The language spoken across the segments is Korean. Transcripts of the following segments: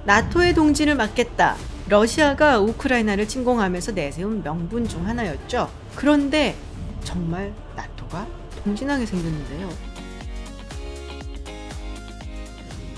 나토의 동진을 막겠다. 러시아가 우크라이나를 침공하면서 내세운 명분 중 하나였죠. 그런데 정말 나토가 동진하게 생겼는데요.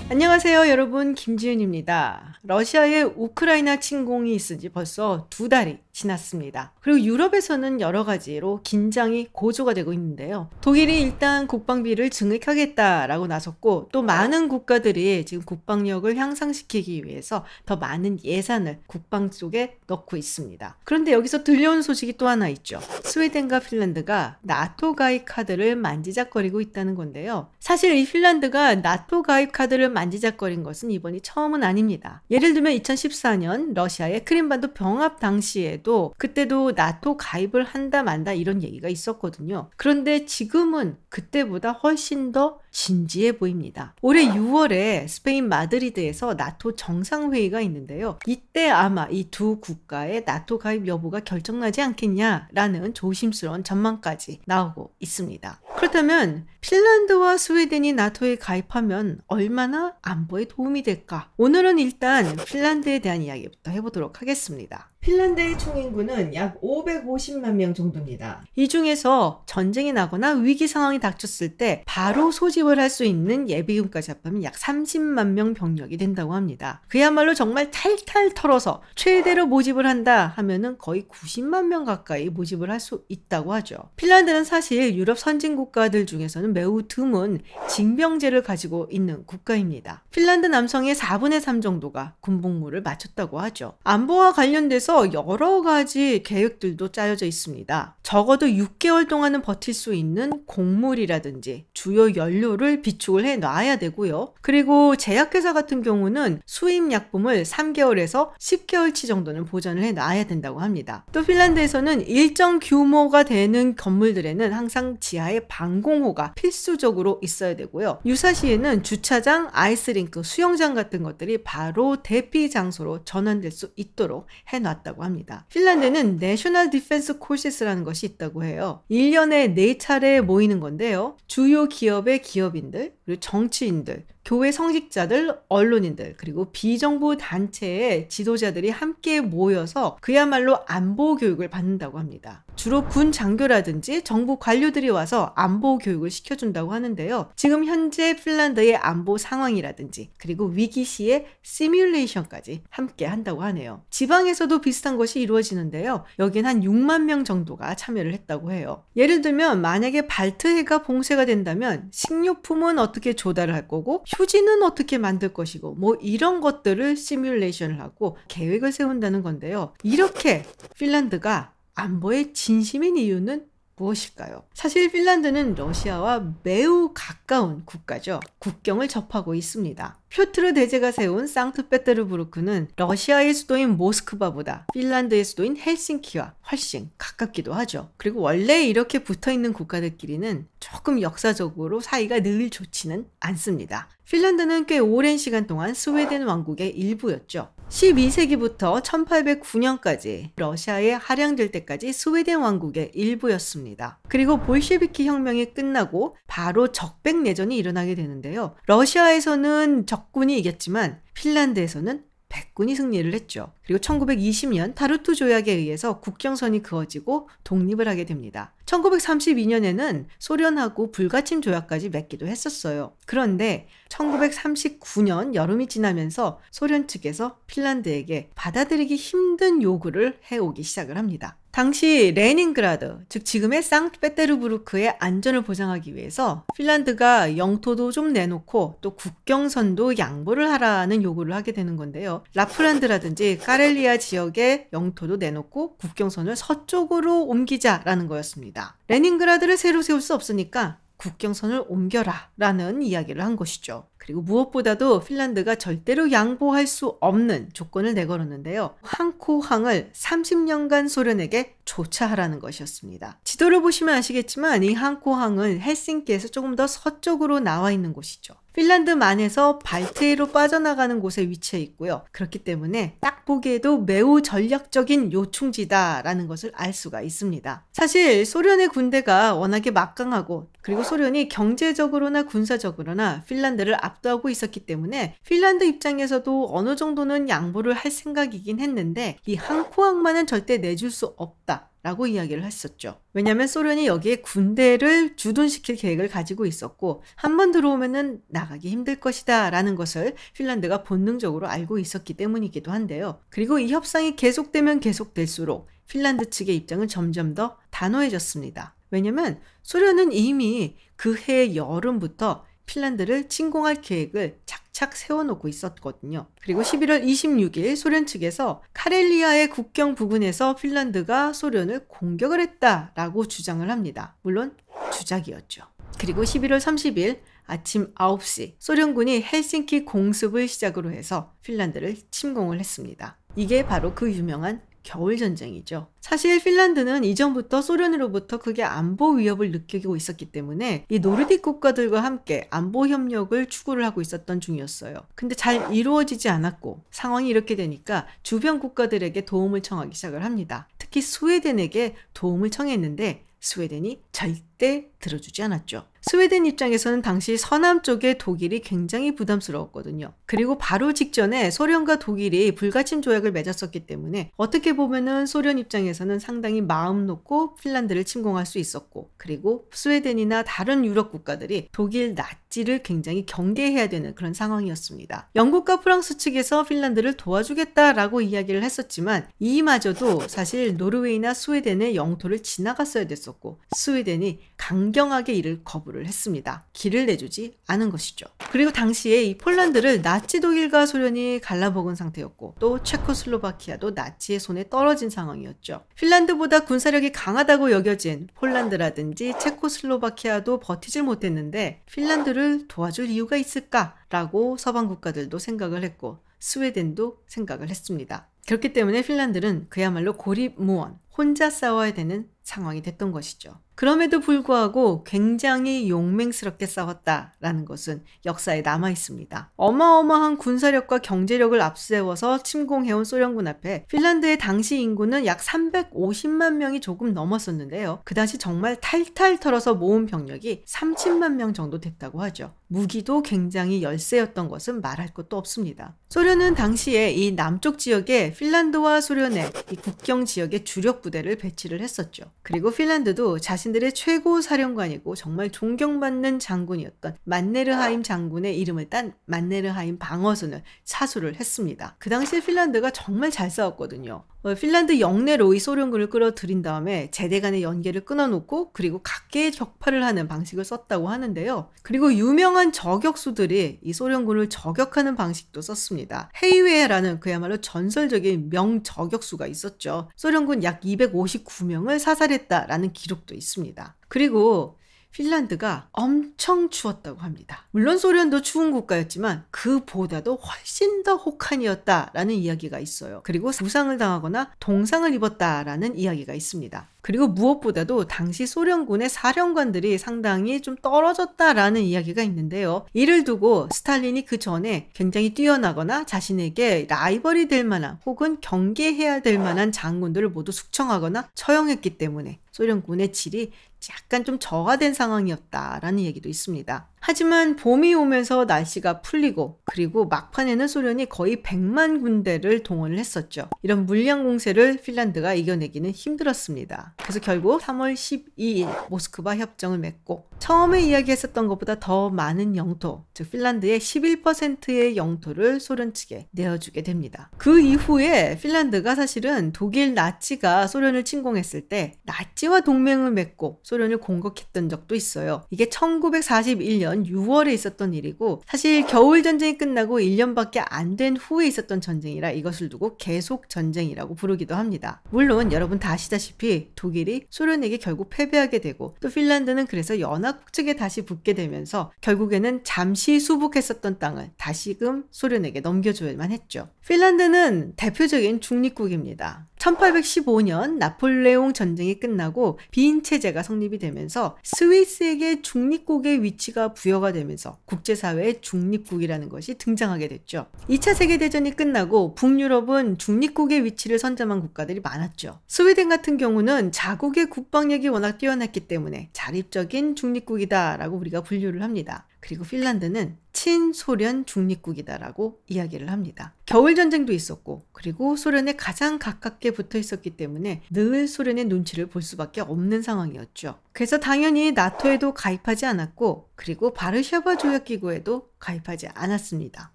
안녕하세요 여러분, 김지은입니다. 러시아의 우크라이나 침공이 있은 지 벌써 2달이 지났습니다. 그리고 유럽에서는 여러 가지로 긴장이 고조가 되고 있는데요. 독일이 일단 국방비를 증액하겠다라고 나섰고, 또 많은 국가들이 지금 국방력을 향상시키기 위해서 더 많은 예산을 국방 쪽에 넣고 있습니다. 그런데 여기서 들려온 소식이 또 하나 있죠. 스웨덴과 핀란드가 나토 가입 카드를 만지작거리고 있다는 건데요. 사실 이 핀란드가 나토 가입 카드를 만지작거린 것은 이번이 처음은 아닙니다. 예를 들면 2014년 러시아의 크림반도 병합 당시에도 그때도 나토 가입을 한다 만다 이런 얘기가 있었거든요. 그런데 지금은 그때보다 훨씬 더 진지해 보입니다. 올해 6월에 스페인 마드리드에서 나토 정상회의가 있는데요. 이때 아마 이 두 국가의 나토 가입 여부가 결정나지 않겠냐라는 조심스러운 전망까지 나오고 있습니다. 그렇다면 핀란드와 스웨덴이 나토에 가입하면 얼마나 안보에 도움이 될까? 오늘은 일단 핀란드에 대한 이야기부터 해보도록 하겠습니다. 핀란드의 총인구는 약 550만 명 정도입니다. 이 중에서 전쟁이 나거나 위기 상황이 닥쳤을 때 바로 소집을 할 수 있는 예비군까지 합하면 약 30만 명 병력이 된다고 합니다. 그야말로 정말 탈탈 털어서 최대로 모집을 한다 하면은 거의 90만 명 가까이 모집을 할 수 있다고 하죠. 핀란드는 사실 유럽 선진 국가들 중에서는 매우 드문 징병제를 가지고 있는 국가입니다. 핀란드 남성의 4분의 3 정도가 군복무를 마쳤다고 하죠. 안보와 관련돼서 여러 가지 계획들도 짜여져 있습니다. 적어도 6개월 동안은 버틸 수 있는 곡물이라든지 주요 연료를 비축을 해 놔야 되고요. 그리고 제약회사 같은 경우는 수입 약품을 3개월에서 10개월치 정도는 보존을 해 놔야 된다고 합니다. 또 핀란드에서는 일정 규모가 되는 건물들에는 항상 지하에 방공호가 필수적으로 있어야 되고요. 유사시에는 주차장, 아이스링크, 수영장 같은 것들이 바로 대피 장소로 전환될 수 있도록 해놨다고 합니다. 핀란드는 내셔널 디펜스 코시스라는 것이 있다고 해요. 1년에 4차례 모이는 건데요. 주요 기업의 기업인들, 그리고 정치인들, 교회 성직자들, 언론인들, 그리고 비정부 단체의 지도자들이 함께 모여서 그야말로 안보 교육을 받는다고 합니다. 주로 군 장교라든지 정부 관료들이 와서 안보 교육을 시켜준다고 하는데요. 지금 현재 핀란드의 안보 상황이라든지 그리고 위기 시의 시뮬레이션까지 함께 한다고 하네요. 지방에서도 비슷한 것이 이루어지는데요. 여긴 한 6만 명 정도가 참여를 했다고 해요. 예를 들면 만약에 발트해가 봉쇄가 된다면 식료품은 어떻게 조달을 할 거고 휴지는 어떻게 만들 것이고 뭐 이런 것들을 시뮬레이션을 하고 계획을 세운다는 건데요. 이렇게 핀란드가 안보에 진심인 이유는 무엇일까요? 사실 핀란드는 러시아와 매우 가까운 국가죠. 국경을 접하고 있습니다. 표트르 대제가 세운 상트페테르부르크는 러시아의 수도인 모스크바보다 핀란드의 수도인 헬싱키와 훨씬 가깝기도 하죠. 그리고 원래 이렇게 붙어있는 국가들끼리는 조금 역사적으로 사이가 늘 좋지는 않습니다. 핀란드는 꽤 오랜 시간 동안 스웨덴 왕국의 일부였죠. 12세기부터 1809년까지 러시아에 할양될 때까지 스웨덴 왕국의 일부였습니다. 그리고 볼셰비키 혁명이 끝나고 바로 적백내전이 일어나게 되는데요. 러시아에서는 적군이 이겼지만 핀란드에서는 백군이 승리를 했죠. 그리고 1920년 타르투 조약에 의해서 국경선이 그어지고 독립을 하게 됩니다. 1932년에는 소련하고 불가침 조약까지 맺기도 했었어요. 그런데 1939년 여름이 지나면서 소련 측에서 핀란드에게 받아들이기 힘든 요구를 해오기 시작을 합니다. 당시 레닌그라드, 즉 지금의 상트페테르부르크의 안전을 보장하기 위해서 핀란드가 영토도 좀 내놓고 또 국경선도 양보를 하라는 요구를 하게 되는 건데요. 라플란드라든지 카렐리아 지역의 영토도 내놓고 국경선을 서쪽으로 옮기자라는 거였습니다. 레닌그라드를 새로 세울 수 없으니까 국경선을 옮겨라 라는 이야기를 한 것이죠. 그리고 무엇보다도 핀란드가 절대로 양보할 수 없는 조건을 내걸었는데요. 항코항을 30년간 소련에게 조차하라는 것이었습니다. 지도를 보시면 아시겠지만 이 항코항은 헬싱키에서 조금 더 서쪽으로 나와 있는 곳이죠. 핀란드만에서 발트해로 빠져나가는 곳에 위치해 있고요. 그렇기 때문에 딱 보기에도 매우 전략적인 요충지다라는 것을 알 수가 있습니다. 사실 소련의 군대가 워낙에 막강하고 그리고 소련이 경제적으로나 군사적으로나 핀란드를 압도하고 있었기 때문에 핀란드 입장에서도 어느 정도는 양보를 할 생각이긴 했는데 이 한 코악만은 절대 내줄 수 없다 라고 이야기를 했었죠. 왜냐하면 소련이 여기에 군대를 주둔시킬 계획을 가지고 있었고 한 번 들어오면은 나가기 힘들 것이다 라는 것을 핀란드가 본능적으로 알고 있었기 때문이기도 한데요. 그리고 이 협상이 계속되면 계속될수록 핀란드 측의 입장은 점점 더 단호해졌습니다. 왜냐하면 소련은 이미 그 해 여름부터 핀란드를 침공할 계획을 착착 세워놓고 있었거든요. 그리고 11월 26일 소련 측에서 카렐리아의 국경 부근에서 핀란드가 소련을 공격을 했다라고 주장을 합니다. 물론 주작이었죠. 그리고 11월 30일 아침 9시 소련군이 헬싱키 공습을 시작으로 해서 핀란드를 침공을 했습니다. 이게 바로 그 유명한 겨울전쟁이죠. 사실 핀란드는 이전부터 소련으로부터 크게 안보 위협을 느끼고 있었기 때문에 이 노르딕 국가들과 함께 안보 협력을 추구를 하고 있었던 중이었어요. 근데 잘 이루어지지 않았고 상황이 이렇게 되니까 주변 국가들에게 도움을 청하기 시작을 합니다. 특히 스웨덴에게 도움을 청했는데 스웨덴이 절대 들어주지 않았죠. 스웨덴 입장에서는 당시 서남 쪽에 독일이 굉장히 부담스러웠거든요. 그리고 바로 직전에 소련과 독일이 불가침 조약을 맺었었기 때문에 어떻게 보면은 소련 입장에서는 상당히 마음 놓고 핀란드를 침공할 수 있었고, 그리고 스웨덴이나 다른 유럽 국가들이 독일 나치를 굉장히 경계해야 되는 그런 상황이었습니다. 영국과 프랑스 측에서 핀란드를 도와주겠다라고 이야기를 했었지만 이마저도 사실 노르웨이나 스웨덴의 영토를 지나갔어야 됐었고 스웨덴이 강경하게 이를 거부를 했습니다. 길을 내주지 않은 것이죠. 그리고 당시에 이 폴란드를 나치 독일과 소련이 갈라먹은 상태였고 또 체코슬로바키아도 나치의 손에 떨어진 상황이었죠. 핀란드보다 군사력이 강하다고 여겨진 폴란드라든지 체코슬로바키아도 버티질 못했는데 핀란드를 도와줄 이유가 있을까라고 서방 국가들도 생각을 했고 스웨덴도 생각을 했습니다. 그렇기 때문에 핀란드는 그야말로 고립무원, 혼자 싸워야 되는 상황이 됐던 것이죠. 그럼에도 불구하고 굉장히 용맹스럽게 싸웠다라는 것은 역사에 남아 있습니다. 어마어마한 군사력과 경제력을 앞세워서 침공해온 소련군 앞에 핀란드의 당시 인구는 약 350만 명이 조금 넘었었는데요. 그 당시 정말 탈탈 털어서 모은 병력이 30만 명 정도 됐다고 하죠. 무기도 굉장히 열세였던 것은 말할 것도 없습니다. 소련은 당시에 이 남쪽 지역에 핀란드와 소련의 이 국경 지역에 주력 부대를 배치를 했었죠. 그리고 핀란드도 자신들의 최고 사령관이고 정말 존경받는 장군이었던 만네르하임 장군의 이름을 딴 만네르하임 방어선을 사수를 했습니다. 그 당시에 핀란드가 정말 잘 싸웠거든요. 핀란드 영내로 이 소련군을 끌어들인 다음에 제대 간의 연계를 끊어놓고 그리고 각계의 격파를 하는 방식을 썼다고 하는데요. 그리고 유명한 저격수들이 이 소련군을 저격하는 방식도 썼습니다. 헤이웨라는 그야말로 전설적인 명저격수가 있었죠. 소련군 약 259명을 사살했다라는 기록도 있습니다. 그리고 핀란드가 엄청 추웠다고 합니다. 물론 소련도 추운 국가였지만 그보다도 훨씬 더 혹한이었다라는 이야기가 있어요. 그리고 부상을 당하거나 동상을 입었다라는 이야기가 있습니다. 그리고 무엇보다도 당시 소련군의 사령관들이 상당히 좀 떨어졌다라는 이야기가 있는데요. 이를 두고 스탈린이 그 전에 굉장히 뛰어나거나 자신에게 라이벌이 될 만한 혹은 경계해야 될 만한 장군들을 모두 숙청하거나 처형했기 때문에 소련군의 질이 약간 좀 저하된 상황이었다라는 얘기도 있습니다. 하지만 봄이 오면서 날씨가 풀리고 그리고 막판에는 소련이 거의 100만 군대를 동원을 했었죠. 이런 물량 공세를 핀란드가 이겨내기는 힘들었습니다. 그래서 결국 3월 12일 모스크바 협정을 맺고 처음에 이야기했었던 것보다 더 많은 영토, 즉 핀란드의 11%의 영토를 소련 측에 내어주게 됩니다. 그 이후에 핀란드가 사실은 독일 나치가 소련을 침공했을 때 나치와 동맹을 맺고 소련을 공격했던 적도 있어요. 이게 1941년 6월에 있었던 일이고 사실 겨울전쟁이 끝나고 1년밖에 안 된 후에 있었던 전쟁이라 이것을 두고 계속 전쟁이라고 부르기도 합니다. 물론 여러분 다 아시다시피 독일이 소련에게 결국 패배하게 되고 또 핀란드는 그래서 연합국 측에 다시 붙게 되면서 결국에는 잠시 수복했었던 땅을 다시금 소련에게 넘겨줘야만 했죠. 핀란드는 대표적인 중립국입니다. 1815년 나폴레옹 전쟁이 끝나고 비인 체제가 성립이 되면서 스위스에게 중립국의 위치가 부여가 되면서 국제사회의 중립국이라는 것이 등장하게 됐죠. 2차 세계대전이 끝나고 북유럽은 중립국의 위치를 선점한 국가들이 많았죠. 스웨덴 같은 경우는 자국의 국방력이 워낙 뛰어났기 때문에 자립적인 중립국이다라고 우리가 분류를 합니다. 그리고 핀란드는 친소련 중립국이다라고 이야기를 합니다. 겨울전쟁도 있었고 그리고 소련에 가장 가깝게 붙어 있었기 때문에 늘 소련의 눈치를 볼 수밖에 없는 상황이었죠. 그래서 당연히 나토에도 가입하지 않았고 그리고 바르샤바 조약기구에도 가입하지 않았습니다.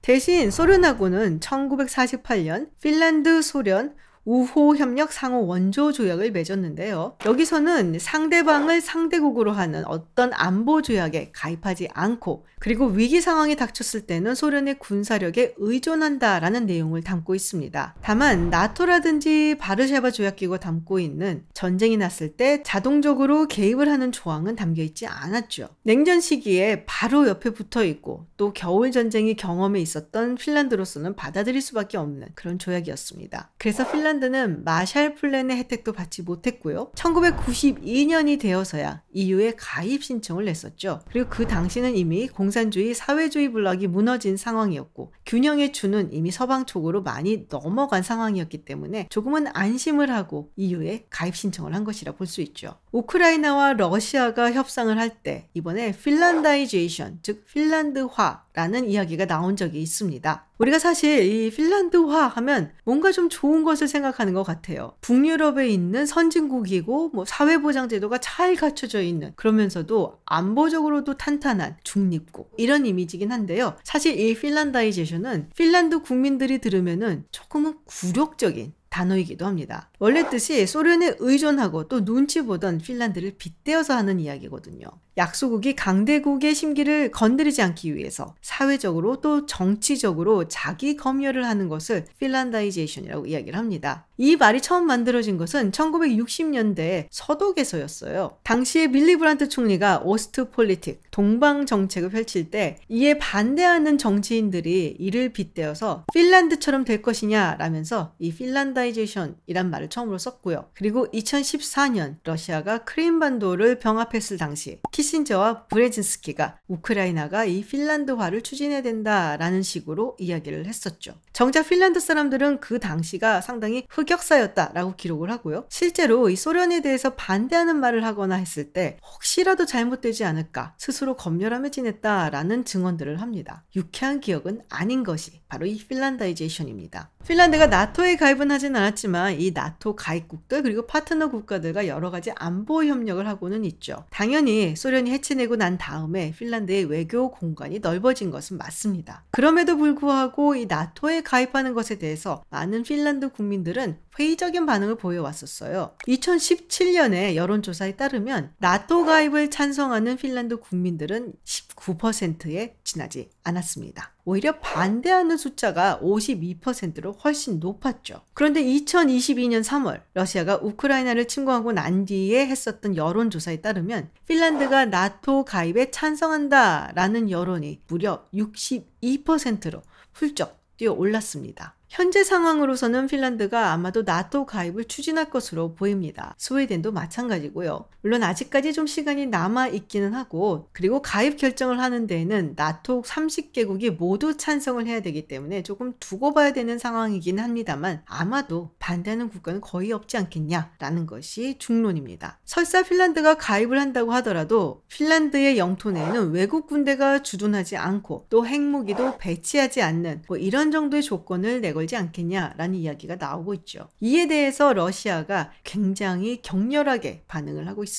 대신 소련하고는 1948년 핀란드, 소련 우호협력 상호 원조 조약을 맺었는데요. 여기서는 상대방을 상대국으로 하는 어떤 안보 조약에 가입하지 않고 그리고 위기 상황이 닥쳤을 때는 소련의 군사력에 의존한다라는 내용을 담고 있습니다. 다만 나토라든지 바르샤바 조약기구가 담고 있는 전쟁이 났을 때 자동적으로 개입을 하는 조항은 담겨 있지 않았죠. 냉전 시기에 바로 옆에 붙어 있고 또 겨울 전쟁이 경험에 있었던 핀란드로서는 받아들일 수밖에 없는 그런 조약이었습니다. 그래서 핀란드는 마샬 플랜의 혜택도 받지 못했고요. 1992년이 되어서야 EU에 가입 신청을 냈었죠. 그리고 그 당시는 이미 공산주의, 사회주의 블록이 무너진 상황이었고 균형의 추는 이미 서방 쪽으로 많이 넘어간 상황이었기 때문에 조금은 안심을 하고 EU에 가입 신청을 한 것이라 볼 수 있죠. 우크라이나와 러시아가 협상을 할 때 이번에 핀란다이제이션, 즉 핀란드화라는 이야기가 나온 적이 있습니다. 우리가 사실 이 핀란드화 하면 뭔가 좀 좋은 것을 생각하는 것 같아요. 북유럽에 있는 선진국이고 사회보장제도가 잘 갖춰져 있는 그러면서도 안보적으로도 탄탄한 중립국 이런 이미지긴 한데요. 사실 이 핀란다이제이션은 핀란드 국민들이 들으면은 조금은 굴욕적인 단어이기도 합니다. 원래 뜻이 소련에 의존하고 또 눈치 보던 핀란드를 빗대어서 하는 이야기거든요. 약소국이 강대국의 심기를 건드리지 않기 위해서 사회적으로 또 정치적으로 자기 검열을 하는 것을 핀란다이제이션이라고 이야기를 합니다. 이 말이 처음 만들어진 것은 1960년대 서독에서였어요. 당시에 밀리 브란트 총리가 오스트폴리틱, 동방 정책을 펼칠 때 이에 반대하는 정치인들이 이를 빗대어서 핀란드처럼 될 것이냐라면서 이 핀란다이제이션이란 말을 처음으로 썼고요. 그리고 2014년 러시아가 크림반도를 병합했을 당시 키신저와 브레진스키가 우크라이나가 이 핀란드화를 추진해야 된다라는 식으로 이야기를 했었죠. 정작 핀란드 사람들은 그 당시가 상당히 흑역사였다라고 기록을 하고요. 실제로 이 소련에 대해서 반대하는 말을 하거나 했을 때 혹시라도 잘못되지 않을까 스스로 검열하며 지냈다라는 증언들을 합니다. 유쾌한 기억은 아닌 것이 바로 이 핀란다이제이션입니다. 핀란드가 나토에 가입은 하진 않았지만 이 나토 가입국들 그리고 파트너 국가들과 여러 가지 안보 협력을 하고는 있죠. 당연히 소련이 해체되고 난 다음에 핀란드의 외교 공간이 넓어진 것은 맞습니다. 그럼에도 불구하고 이 나토에 가입하는 것에 대해서 많은 핀란드 국민들은 회의적인 반응을 보여왔었어요. 2017년에 여론조사에 따르면 나토 가입을 찬성하는 핀란드 국민들은 19%에 지나지 않았습니다. 오히려 반대하는 숫자가 52%로 훨씬 높았죠. 그런데 2022년 3월 러시아가 우크라이나를 침공하고 난 뒤에 했었던 여론조사에 따르면 핀란드가 나토 가입에 찬성한다라는 여론이 무려 62%로 훌쩍 뛰어 올랐습니다. 현재 상황으로서는 핀란드가 아마도 나토 가입을 추진할 것으로 보입니다. 스웨덴도 마찬가지고요. 물론 아직까지 좀 시간이 남아 있기는 하고 그리고 가입 결정을 하는 데에는 나토 30개국이 모두 찬성을 해야 되기 때문에 조금 두고 봐야 되는 상황이긴 합니다만 아마도 반대하는 국가는 거의 없지 않겠냐라는 것이 중론입니다. 설사 핀란드가 가입을 한다고 하더라도 핀란드의 영토 내에는 외국 군대가 주둔하지 않고 또 핵무기도 배치하지 않는 이런 정도의 조건을 내걸지 않겠냐라는 이야기가 나오고 있죠. 이에 대해서 러시아가 굉장히 격렬하게 반응을 하고 있습니다.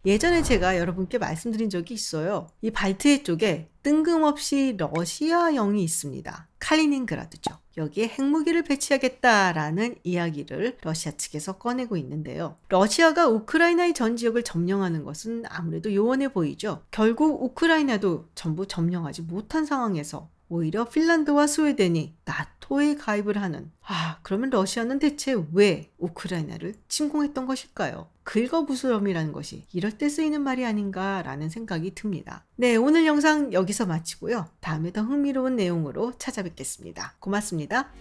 예전에 제가 여러분께 말씀드린 적이 있어요. 이 발트해 쪽에 뜬금없이 러시아형이 있습니다. 칼리닝그라드죠. 여기에 핵무기를 배치하겠다라는 이야기를 러시아 측에서 꺼내고 있는데요. 러시아가 우크라이나의 전 지역을 점령하는 것은 아무래도 요원해 보이죠. 결국 우크라이나도 전부 점령하지 못한 상황에서 오히려 핀란드와 스웨덴이 나토에 가입을 하는 그러면 러시아는 대체 왜 우크라이나를 침공했던 것일까요? 긁어부스럼이라는 것이 이럴 때 쓰이는 말이 아닌가라는 생각이 듭니다. 네, 오늘 영상 여기서 마치고요. 다음에 더 흥미로운 내용으로 찾아뵙겠습니다. 고맙습니다.